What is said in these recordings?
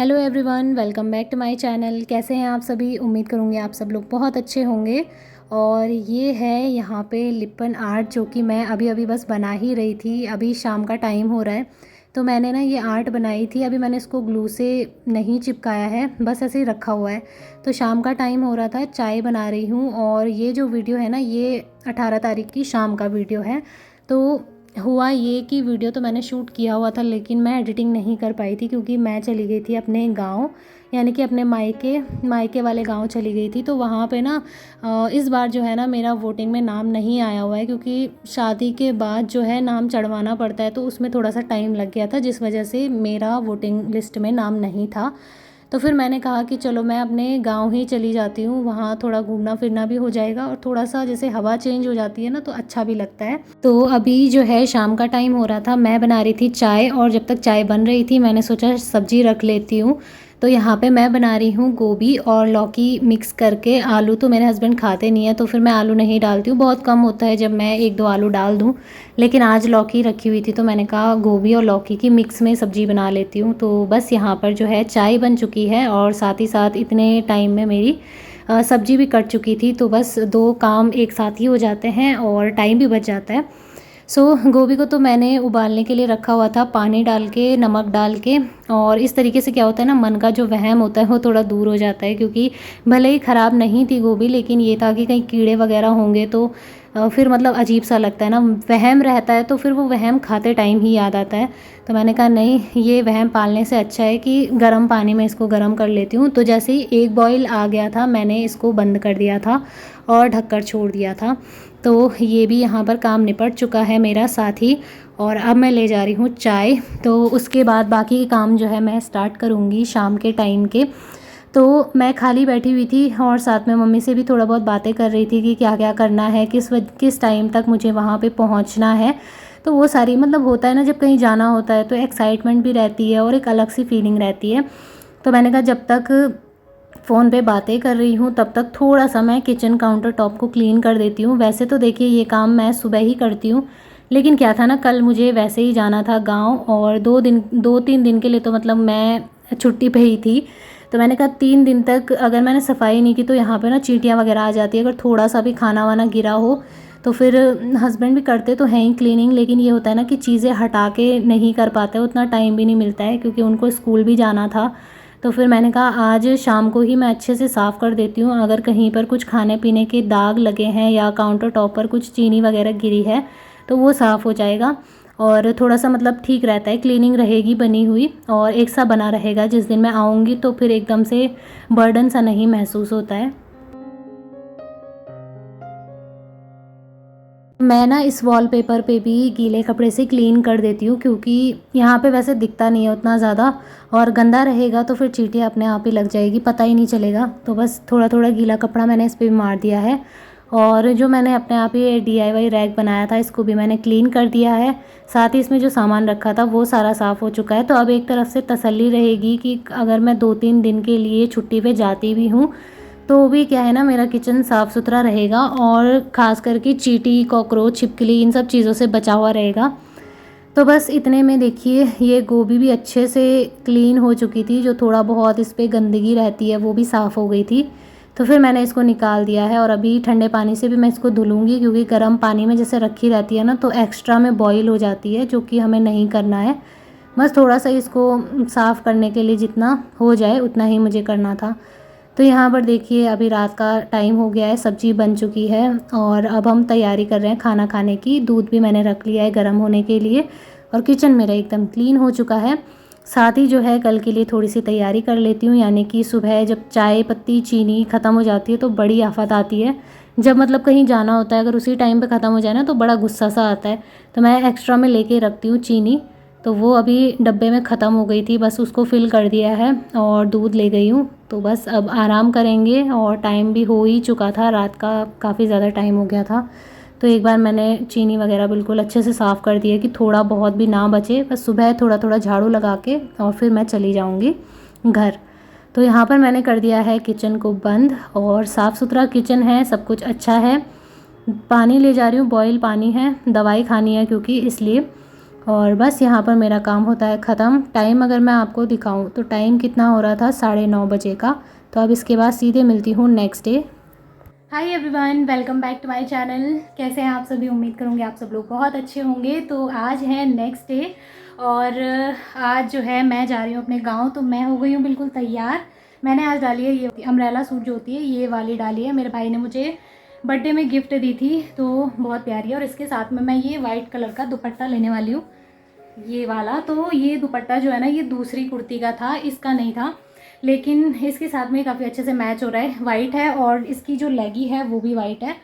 Hello everyone, welcome back to my channel. कैसे हैं आप सभी? उम्मीद करूँगी आप सब लोग बहुत अच्छे होंगे। और ये है यहाँ पे लिपन आर्ट जो कि मैं अभी अभी बस बना ही रही थी। अभी शाम का टाइम हो रहा है तो मैंने ना ये आर्ट बनाई थी। अभी मैंने इसको ग्लू से नहीं चिपकाया है, बस ऐसे ही रखा हुआ है। तो शाम का टाइम हो रहा था, चाय बना रही हूँ। और ये जो वीडियो है ना, ये 18 तारीख की शाम का वीडियो है। तो हुआ ये कि वीडियो तो मैंने शूट किया हुआ था, लेकिन मैं एडिटिंग नहीं कर पाई थी क्योंकि मैं चली गई थी अपने गांव, यानी कि अपने मायके वाले गांव चली गई थी। तो वहाँ पे ना इस बार जो है ना, मेरा वोटिंग में नाम नहीं आया हुआ है क्योंकि शादी के बाद जो है नाम चढ़वाना पड़ता है, तो उसमें थोड़ा सा टाइम लग गया था, जिस वजह से मेरा वोटिंग लिस्ट में नाम नहीं था। तो फिर मैंने कहा कि चलो मैं अपने गांव ही चली जाती हूँ, वहाँ थोड़ा घूमना फिरना भी हो जाएगा और थोड़ा सा जैसे हवा चेंज हो जाती है ना, तो अच्छा भी लगता है। तो अभी जो है शाम का टाइम हो रहा था, मैं बना रही थी चाय, और जब तक चाय बन रही थी मैंने सोचा सब्जी रख लेती हूँ। तो यहाँ पे मैं बना रही हूँ गोभी और लौकी मिक्स करके। आलू तो मेरे हस्बैंड खाते नहीं है, तो फिर मैं आलू नहीं डालती हूँ, बहुत कम होता है जब मैं एक दो आलू डाल दूँ। लेकिन आज लौकी रखी हुई थी तो मैंने कहा गोभी और लौकी की मिक्स में सब्ज़ी बना लेती हूँ। तो बस यहाँ पर जो है चाय बन चुकी है और साथ ही साथ इतने टाइम में मेरी सब्ज़ी भी कट चुकी थी। तो बस दो काम एक साथ ही हो जाते हैं और टाइम भी बच जाता है। गोभी को तो मैंने उबालने के लिए रखा हुआ था, पानी डाल के, नमक डाल के। और इस तरीके से क्या होता है ना, मन का जो वहम होता है वो थोड़ा दूर हो जाता है, क्योंकि भले ही ख़राब नहीं थी गोभी, लेकिन ये था कि कहीं कीड़े वगैरह होंगे तो फिर मतलब अजीब सा लगता है ना, वहम रहता है तो फिर वो वहम खाते टाइम ही याद आता है। तो मैंने कहा नहीं, ये वहम पालने से अच्छा है कि गर्म पानी में इसको गर्म कर लेती हूँ। तो जैसे ही एक बॉईल आ गया था, मैंने इसको बंद कर दिया था और ढककर छोड़ दिया था। तो ये भी यहाँ पर काम निपट चुका है मेरा साथ ही। और अब मैं ले जा रही हूँ चाय। तो उसके बाद बाकी के काम जो है मैं स्टार्ट करूँगी शाम के टाइम के। तो मैं खाली बैठी हुई थी और साथ में मम्मी से भी थोड़ा बहुत बातें कर रही थी कि क्या क्या करना है, किस टाइम तक मुझे वहाँ पे पहुँचना है। तो वो सारी मतलब होता है ना, जब कहीं जाना होता है तो एक्साइटमेंट भी रहती है और एक अलग सी फीलिंग रहती है। तो मैंने कहा जब तक फ़ोन पे बातें कर रही हूँ तब तक थोड़ा सा मैं किचन काउंटर टॉप को क्लीन कर देती हूँ। वैसे तो देखिए ये काम मैं सुबह ही करती हूँ, लेकिन क्या था ना, कल मुझे वैसे ही जाना था गांव और 2-3 दिन के लिए तो मतलब मैं छुट्टी पे ही थी। तो मैंने कहा 3 दिन तक अगर मैंने सफाई नहीं की तो यहाँ पे ना चींटियाँ वगैरह आ जाती है, अगर थोड़ा सा भी खाना वाना गिरा हो तो फिर हस्बैंड भी करते तो हैं ही क्लीनिंग, लेकिन ये होता है ना कि चीज़ें हटा के नहीं कर पाते, उतना टाइम भी नहीं मिलता है क्योंकि उनको स्कूल भी जाना था। तो फिर मैंने कहा आज शाम को ही मैं अच्छे से साफ़ कर देती हूँ। अगर कहीं पर कुछ खाने पीने के दाग लगे हैं या काउंटर टॉप पर कुछ चीनी वगैरह गिरी है तो वो साफ़ हो जाएगा और थोड़ा सा मतलब ठीक रहता है, क्लीनिंग रहेगी बनी हुई और एक सा बना रहेगा। जिस दिन मैं आऊँगी तो फिर एकदम से बर्डन सा नहीं महसूस होता है। मैं ना इस वॉलपेपर पे भी गीले कपड़े से क्लीन कर देती हूँ, क्योंकि यहाँ पे वैसे दिखता नहीं है उतना ज़्यादा, और गंदा रहेगा तो फिर चींटियाँ अपने आप ही लग जाएगी, पता ही नहीं चलेगा। तो बस थोड़ा थोड़ा गीला कपड़ा मैंने इस पर भी मार दिया है। और जो मैंने अपने आप ही DIY रैक बनाया था, इसको भी मैंने क्लीन कर दिया है। साथ ही इसमें जो सामान रखा था वो सारा साफ़ हो चुका है। तो अब एक तरफ से तसल्ली रहेगी कि अगर मैं 2-3 दिन के लिए छुट्टी पे जाती भी हूँ तो भी क्या है ना, मेरा किचन साफ़ सुथरा रहेगा और ख़ास करके चींटी, कॉकरोच, छिपकली, इन सब चीज़ों से बचा हुआ रहेगा। तो बस इतने में देखिए ये गोभी भी अच्छे से क्लीन हो चुकी थी, जो थोड़ा बहुत इस पर गंदगी रहती है वो भी साफ़ हो गई थी। तो फिर मैंने इसको निकाल दिया है और अभी ठंडे पानी से भी मैं इसको धुलूँगी, क्योंकि गर्म पानी में जैसे रखी रहती है ना तो एक्स्ट्रा में बॉईल हो जाती है, जो कि हमें नहीं करना है। बस थोड़ा सा इसको साफ़ करने के लिए जितना हो जाए उतना ही मुझे करना था। तो यहाँ पर देखिए अभी रात का टाइम हो गया है, सब्ज़ी बन चुकी है और अब हम तैयारी कर रहे हैं खाना खाने की। दूध भी मैंने रख लिया है गर्म होने के लिए और किचन मेरा एकदम क्लीन हो चुका है। साथ ही जो है कल के लिए थोड़ी सी तैयारी कर लेती हूँ, यानी कि सुबह जब चाय पत्ती चीनी ख़त्म हो जाती है तो बड़ी आफत आती है। जब मतलब कहीं जाना होता है, अगर उसी टाइम पे ख़त्म हो जाए ना तो बड़ा गुस्सा सा आता है। तो मैं एक्स्ट्रा में लेके रखती हूँ चीनी। तो वो अभी डब्बे में ख़त्म हो गई थी, बस उसको फिल कर दिया है और दूध ले गई हूँ। तो बस अब आराम करेंगे और टाइम भी हो ही चुका था, रात का काफ़ी ज़्यादा टाइम हो गया था। तो एक बार मैंने चीनी वगैरह बिल्कुल अच्छे से साफ़ कर दिया कि थोड़ा बहुत भी ना बचे। बस सुबह थोड़ा थोड़ा झाड़ू लगा के और फिर मैं चली जाऊँगी घर। तो यहाँ पर मैंने कर दिया है किचन को बंद और साफ़ सुथरा किचन है, सब कुछ अच्छा है। पानी ले जा रही हूँ, बॉयल पानी है, दवाई खानी है क्योंकि इसलिए। और बस यहाँ पर मेरा काम होता है ख़त्म। टाइम अगर मैं आपको दिखाऊं तो टाइम कितना हो रहा था, 9:30 बजे का। तो अब इसके बाद सीधे मिलती हूँ next day. Hi everyone, welcome back to my channel. कैसे हैं आप सभी? उम्मीद करूँगी आप सब लोग बहुत अच्छे होंगे। तो आज है नेक्स्ट डे और आज जो है मैं जा रही हूँ अपने गांव। तो मैं हो गई हूँ बिल्कुल तैयार। मैंने आज डाली है ये अम्ब्रेला सूट जो होती है, ये वाली डाली है। मेरे भाई ने मुझे बर्थडे में गिफ्ट दी थी, तो बहुत प्यारी है। और इसके साथ में मैं ये वाइट कलर का दुपट्टा लेने वाली हूँ, ये वाला। तो ये दुपट्टा जो है ना, ये दूसरी कुर्ती का था, इसका नहीं था, लेकिन इसके साथ में काफ़ी अच्छे से मैच हो रहा है। वाइट है और इसकी जो लेगी है वो भी वाइट है।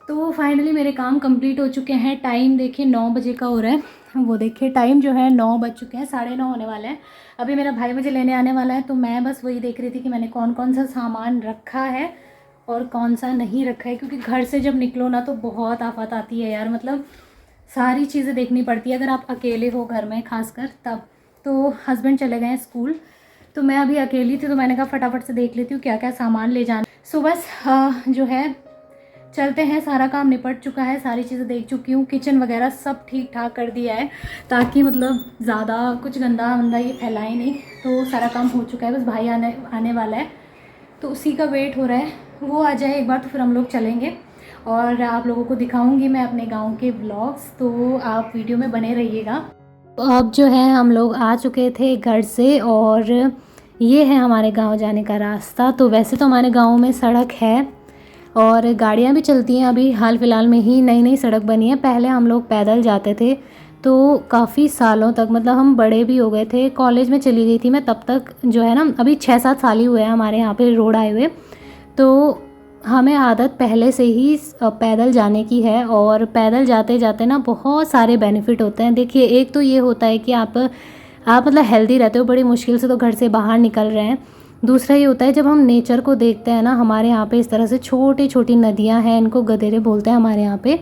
तो फाइनली मेरे काम कंप्लीट हो चुके हैं। टाइम देखिए 9 बजे का हो रहा है, वो देखिए टाइम जो है 9 बज चुके हैं, 9:30 होने वाले हैं। अभी मेरा भाई मुझे लेने आने वाला है, तो मैं बस वही देख रही थी कि मैंने कौन कौन सा सामान रखा है और कौन सा नहीं रखा है। क्योंकि घर से जब निकलो ना तो बहुत आफत आती है यार, मतलब सारी चीज़ें देखनी पड़ती है अगर आप अकेले हो घर में, खासकर तब। तो हस्बैंड चले गए हैं स्कूल, तो मैं अभी अकेली थी, तो मैंने कहा फटाफट से देख लेती हूँ क्या क्या सामान ले जाना। सो बस जो है चलते हैं। सारा काम निपट चुका है, सारी चीज़ें देख चुकी हूँ, किचन वगैरह सब ठीक ठाक कर दिया है, ताकि मतलब ज़्यादा कुछ गंदा वंदा ये फैलाए नहीं। तो सारा काम हो चुका है, बस भाई आने वाला है, तो उसी का वेट हो रहा है। वो आ जाए एक बार तो फिर हम लोग चलेंगे और आप लोगों को दिखाऊंगी मैं अपने गांव के व्लॉग्स, तो आप वीडियो में बने रहिएगा। तो अब जो है हम लोग आ चुके थे घर से और ये है हमारे गांव जाने का रास्ता। तो वैसे तो हमारे गांव में सड़क है और गाड़ियां भी चलती हैं। अभी हाल फिलहाल में ही नई नई सड़क बनी है, पहले हम लोग पैदल जाते थे। तो काफ़ी सालों तक, मतलब हम बड़े भी हो गए थे, कॉलेज में चली गई थी मैं तब तक, जो है ना अभी 6-7 साल ही हुए हैं हमारे यहाँ पे रोड आए हुए। तो हमें आदत पहले से ही पैदल जाने की है और पैदल जाते जाते ना बहुत सारे बेनिफिट होते हैं। देखिए, एक तो ये होता है कि आप मतलब हेल्दी रहते हो, बड़ी मुश्किल से तो घर से बाहर निकल रहे हैं। दूसरा ये होता है जब हम नेचर को देखते हैं ना, हमारे यहाँ पे इस तरह से छोटी छोटी नदियाँ हैं, इनको गदेरे बोलते हैं हमारे यहाँ पे,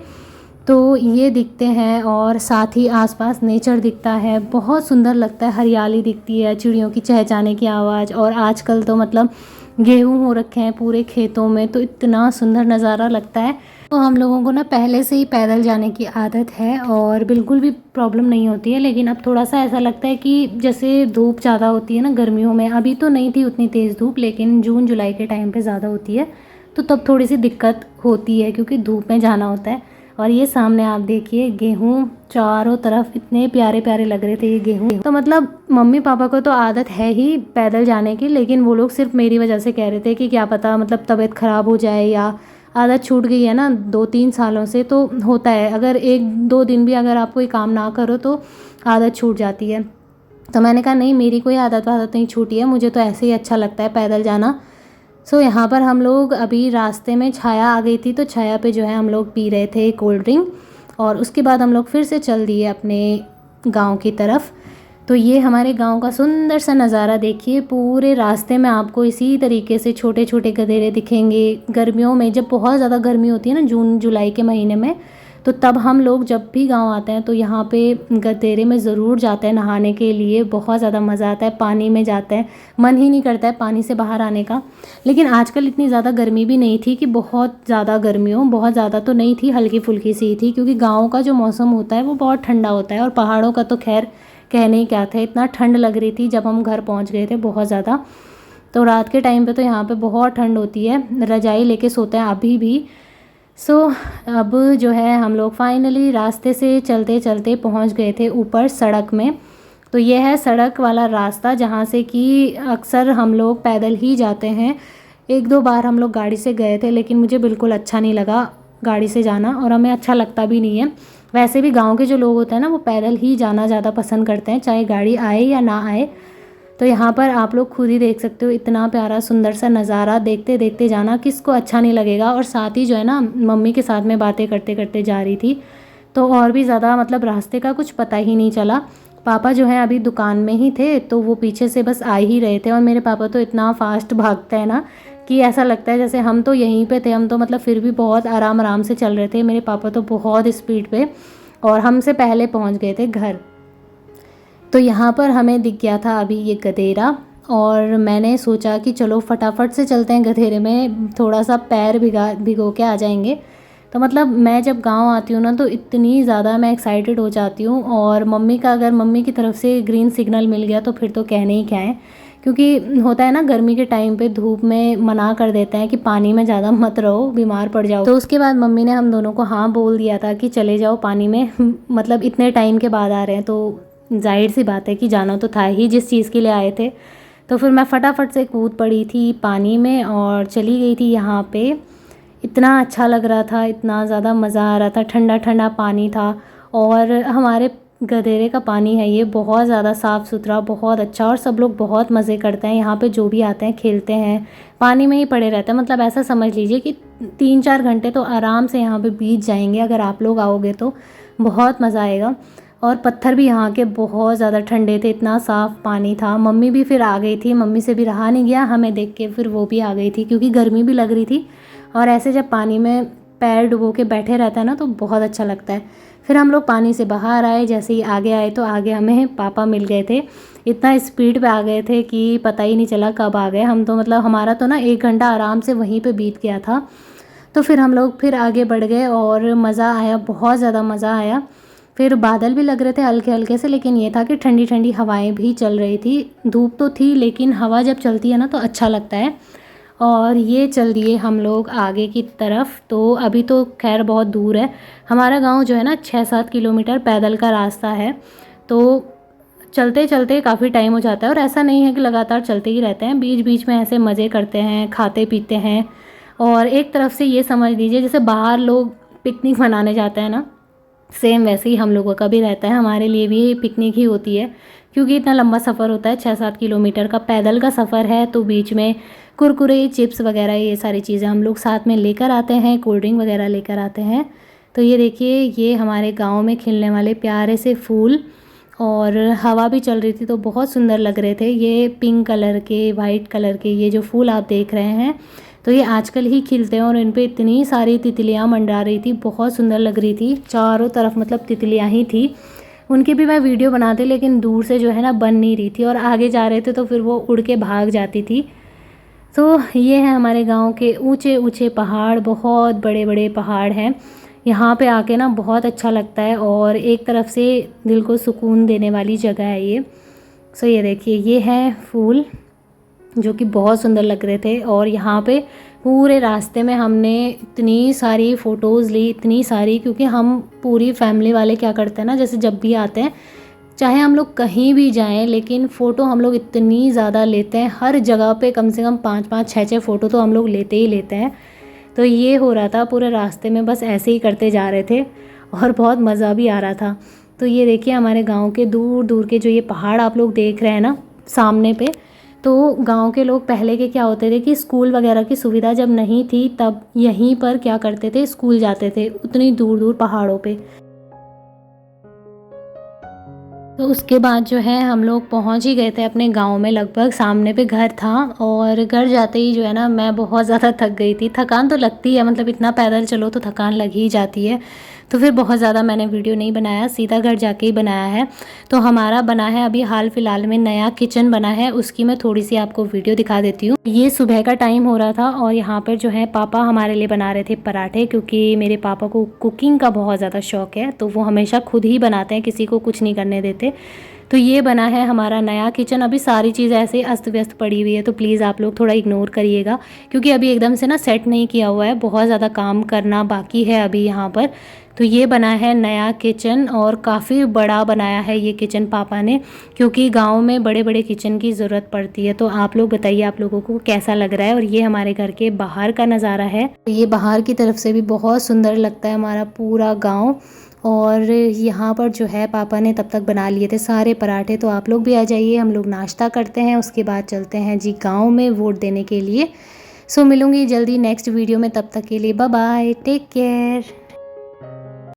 तो ये दिखते हैं और साथ ही आसपास नेचर दिखता है, बहुत सुंदर लगता है, हरियाली दिखती है, चिड़ियों की चहचहाने की आवाज़। और आजकल तो मतलब गेहूँ हो रखे हैं पूरे खेतों में, तो इतना सुंदर नज़ारा लगता है। तो हम लोगों को ना पहले से ही पैदल जाने की आदत है और बिल्कुल भी प्रॉब्लम नहीं होती है। लेकिन अब थोड़ा सा ऐसा लगता है कि जैसे धूप ज़्यादा होती है ना गर्मियों में, अभी तो नहीं थी उतनी तेज़ धूप, लेकिन जून जुलाई के टाइम पे ज़्यादा होती है, तो तब थोड़ी सी दिक्कत होती है क्योंकि धूप में जाना होता है। और ये सामने आप देखिए गेहूँ, चारों तरफ इतने प्यारे प्यारे लग रहे थे ये गेहूँ। तो मतलब मम्मी पापा को तो आदत है ही पैदल जाने की, लेकिन वो लोग सिर्फ मेरी वजह से कह रहे थे कि क्या पता मतलब तबीयत ख़राब हो जाए, या आदत छूट गई है ना 2-3 सालों से, तो होता है अगर 1-2 दिन भी अगर आप कोई काम ना करो तो आदत छूट जाती है। तो मैंने कहा नहीं, मेरी कोई आदत नहीं छूटी है, मुझे तो ऐसे ही अच्छा लगता है पैदल जाना। सो यहाँ पर हम लोग अभी रास्ते में छाया आ गई थी, तो छाया पे जो है हम लोग पी रहे थे कोल्ड ड्रिंक, और उसके बाद हम लोग फिर से चल दिए अपने गांव की तरफ। तो ये हमारे गांव का सुंदर सा नज़ारा देखिए, पूरे रास्ते में आपको इसी तरीके से छोटे छोटे गधेरे दिखेंगे। गर्मियों में जब बहुत ज़्यादा गर्मी होती है ना, जून जुलाई के महीने में, तो तब हम लोग जब भी गांव आते हैं तो यहाँ पे गदेरे में ज़रूर जाते हैं नहाने के लिए। बहुत ज़्यादा मज़ा आता है, पानी में जाते हैं, मन ही नहीं करता है पानी से बाहर आने का। लेकिन आजकल इतनी ज़्यादा गर्मी भी नहीं थी कि बहुत ज़्यादा गर्मी हो, बहुत ज़्यादा तो नहीं थी, हल्की फुल्की सी ही थी, क्योंकि गाँव का जो मौसम होता है वो बहुत ठंडा होता है। और पहाड़ों का तो खैर कहने ही क्या था, इतना ठंड लग रही थी जब हम घर पहुँच गए थे, बहुत ज़्यादा। तो रात के टाइम पे तो यहाँ पे बहुत ठंड होती है, रजाई लेके सोते हैं अभी भी। सो अब जो है हम लोग फाइनली रास्ते से चलते चलते पहुँच गए थे ऊपर सड़क में। तो ये है सड़क वाला रास्ता जहाँ से कि अक्सर हम लोग पैदल ही जाते हैं। 1-2 बार हम लोग गाड़ी से गए थे, लेकिन मुझे बिल्कुल अच्छा नहीं लगा गाड़ी से जाना, और हमें अच्छा लगता भी नहीं है। वैसे भी गांव के जो लोग होते हैं ना, वो पैदल ही जाना ज़्यादा पसंद करते हैं, चाहे गाड़ी आए या ना आए। तो यहाँ पर आप लोग खुद ही देख सकते हो, इतना प्यारा सुंदर सा नज़ारा, देखते देखते जाना किसको अच्छा नहीं लगेगा। और साथ ही जो है ना, मम्मी के साथ में बातें करते करते जा रही थी, तो और भी ज़्यादा मतलब रास्ते का कुछ पता ही नहीं चला। पापा जो है अभी दुकान में ही थे, तो वो पीछे से बस आ ही रहे थे। और मेरे पापा तो इतना फास्ट भागते हैं ना कि ऐसा लगता है जैसे हम तो यहीं पे थे, हम तो मतलब फिर भी बहुत आराम आराम से चल रहे थे। मेरे पापा तो बहुत स्पीड पे, और हमसे पहले पहुंच गए थे घर। तो यहाँ पर हमें दिख गया था अभी ये गधेरा, और मैंने सोचा कि चलो फटाफट से चलते हैं गधेरे में, थोड़ा सा पैर भिगो के आ जाएंगे। तो मतलब मैं जब गांव आती हूँ ना तो इतनी ज़्यादा मैं एक्साइटेड हो जाती हूँ। और मम्मी का, अगर मम्मी की तरफ से ग्रीन सिग्नल मिल गया तो फिर तो कहने ही क्या है, क्योंकि होता है ना गर्मी के टाइम पे धूप में मना कर देते हैं कि पानी में ज़्यादा मत रहो, बीमार पड़ जाओ। तो उसके बाद मम्मी ने हम दोनों को हाँ बोल दिया था कि चले जाओ पानी में मतलब इतने टाइम के बाद आ रहे हैं तो जाहिर सी बात है कि जाना तो था ही, जिस चीज़ के लिए आए थे। तो फिर मैं फटाफट से कूद पड़ी थी पानी में और चली गई थी यहाँ पे। इतना अच्छा लग रहा था, इतना ज़्यादा मज़ा आ रहा था, ठंडा ठंडा पानी था। और हमारे गधेरे का पानी है ये, बहुत ज़्यादा साफ़ सुथरा, बहुत अच्छा, और सब लोग बहुत मज़े करते हैं यहाँ पे। जो भी आते हैं खेलते हैं, पानी में ही पड़े रहते हैं। मतलब ऐसा समझ लीजिए कि 3-4 घंटे तो आराम से यहाँ पे बीत जाएंगे अगर आप लोग आओगे तो। बहुत मज़ा आएगा। और पत्थर भी यहाँ के बहुत ज़्यादा ठंडे थे, इतना साफ़ पानी था। मम्मी भी फिर आ गई थी, मम्मी से भी रहा नहीं गया हमें देख के, फिर वो भी आ गई थी क्योंकि गर्मी भी लग रही थी। और ऐसे जब पानी में पैर डुबो के बैठे रहता है ना तो बहुत अच्छा लगता है। फिर हम लोग पानी से बाहर आए, जैसे ही आगे आए तो आगे हमें पापा मिल गए थे। इतना स्पीड पे आ गए थे कि पता ही नहीं चला कब आ गए हम। तो मतलब हमारा तो ना 1 घंटा आराम से वहीं पे बीत गया था। तो फिर हम लोग फिर आगे बढ़ गए और मज़ा आया, बहुत ज़्यादा मज़ा आया। फिर बादल भी लग रहे थे हल्के हल्के से, लेकिन ये था कि ठंडी ठंडी हवाएं भी चल रही थी। धूप तो थी लेकिन हवा जब चलती है ना तो अच्छा लगता है। और ये चल दिए हम लोग आगे की तरफ। तो अभी तो खैर बहुत दूर है, हमारा गांव जो है ना 6-7 किलोमीटर पैदल का रास्ता है। तो चलते चलते काफ़ी टाइम हो जाता है। और ऐसा नहीं है कि लगातार चलते ही रहते हैं, बीच बीच में ऐसे मज़े करते हैं, खाते पीते हैं। और एक तरफ से ये समझ लीजिए जैसे बाहर लोग पिकनिक मनाने जाते हैं ना, सेम वैसे ही हम लोगों का भी रहता है। हमारे लिए भी पिकनिक ही होती है, क्योंकि इतना लंबा सफ़र होता है, 6-7 किलोमीटर का पैदल का सफ़र है। तो बीच में कुरकुरे, चिप्स वगैरह ये सारी चीज़ें हम लोग साथ में लेकर आते हैं, कोल्ड ड्रिंक वगैरह लेकर आते हैं। तो ये देखिए, ये हमारे गांव में खिलने वाले प्यारे से फूल, और हवा भी चल रही थी तो बहुत सुंदर लग रहे थे। ये पिंक कलर के, वाइट कलर के ये जो फूल आप देख रहे हैं, तो ये आजकल ही खिलते हैं। और इन पे इतनी सारी तितलियां मंडरा रही थी, बहुत सुंदर लग रही थी। चारों तरफ मतलब तितलियां ही थी। उनकी भी मैं वीडियो बनाती, लेकिन दूर से जो है ना बन नहीं रही थी, और आगे जा रहे थे तो फिर वो उड़ के भाग जाती थी। तो ये है हमारे गांव के ऊंचे ऊंचे पहाड़, बहुत बड़े बड़े पहाड़ हैं। यहाँ पे आके ना बहुत अच्छा लगता है, और एक तरफ से दिल को सुकून देने वाली जगह है ये। सो ये देखिए, ये है फूल जो कि बहुत सुंदर लग रहे थे। और यहाँ पे पूरे रास्ते में हमने इतनी सारी फ़ोटोज़ ली, इतनी सारी, क्योंकि हम पूरी फैमिली वाले क्या करते हैं ना, जैसे जब भी आते हैं, चाहे हम लोग कहीं भी जाएं, लेकिन फ़ोटो हम लोग इतनी ज़्यादा लेते हैं। हर जगह पे कम से कम 5-5, 6-6 फ़ोटो तो हम लोग लेते ही लेते हैं। तो ये हो रहा था पूरे रास्ते में, बस ऐसे ही करते जा रहे थे और बहुत मज़ा भी आ रहा था। तो ये देखिए, हमारे गाँव के दूर दूर के जो ये पहाड़ आप लोग देख रहे हैं ना सामने पे, तो गांव के लोग पहले के क्या होते थे कि स्कूल वगैरह की सुविधा जब नहीं थी तब यहीं पर क्या करते थे, स्कूल जाते थे उतनी दूर दूर पहाड़ों पे। तो उसके बाद जो है हम लोग पहुंच ही गए थे अपने गांव में, लगभग सामने पे घर था। और घर जाते ही जो है ना मैं बहुत ज़्यादा थक गई थी। थकान तो लगती है, मतलब इतना पैदल चलो तो थकान लग ही जाती है। तो फिर बहुत ज़्यादा मैंने वीडियो नहीं बनाया, सीधा घर जाके ही बनाया है। तो हमारा बना है अभी हाल फिलहाल में नया किचन बना है, उसकी मैं थोड़ी सी आपको वीडियो दिखा देती हूँ। ये सुबह का टाइम हो रहा था और यहाँ पर जो है पापा हमारे लिए बना रहे थे पराठे, क्योंकि मेरे पापा को कुकिंग का बहुत ज़्यादा शौक है, तो वो हमेशा खुद ही बनाते हैं, किसी को कुछ नहीं करने देते। तो ये बना है हमारा नया किचन। अभी सारी चीज़ें ऐसे अस्त व्यस्त पड़ी हुई है, तो प्लीज़ आप लोग थोड़ा इग्नोर करिएगा, क्योंकि अभी एकदम से ना सेट नहीं किया हुआ है, बहुत ज़्यादा काम करना बाकी है अभी यहाँ पर। तो ये बना है नया किचन, और काफ़ी बड़ा बनाया है ये किचन पापा ने, क्योंकि गांव में बड़े बड़े किचन की ज़रूरत पड़ती है। तो आप लोग बताइए आप लोगों को कैसा लग रहा है। और ये हमारे घर के बाहर का नज़ारा है, ये बाहर की तरफ से भी बहुत सुंदर लगता है हमारा पूरा गाँव। और यहाँ पर जो है पापा ने तब तक बना लिए थे सारे पराठे। तो आप लोग भी आ जाइए, हम लोग नाश्ता करते हैं, उसके बाद चलते हैं जी गांव में वोट देने के लिए। सो मिलूंगी जल्दी नेक्स्ट वीडियो में, तब तक के लिए बाय बाय, टेक केयर।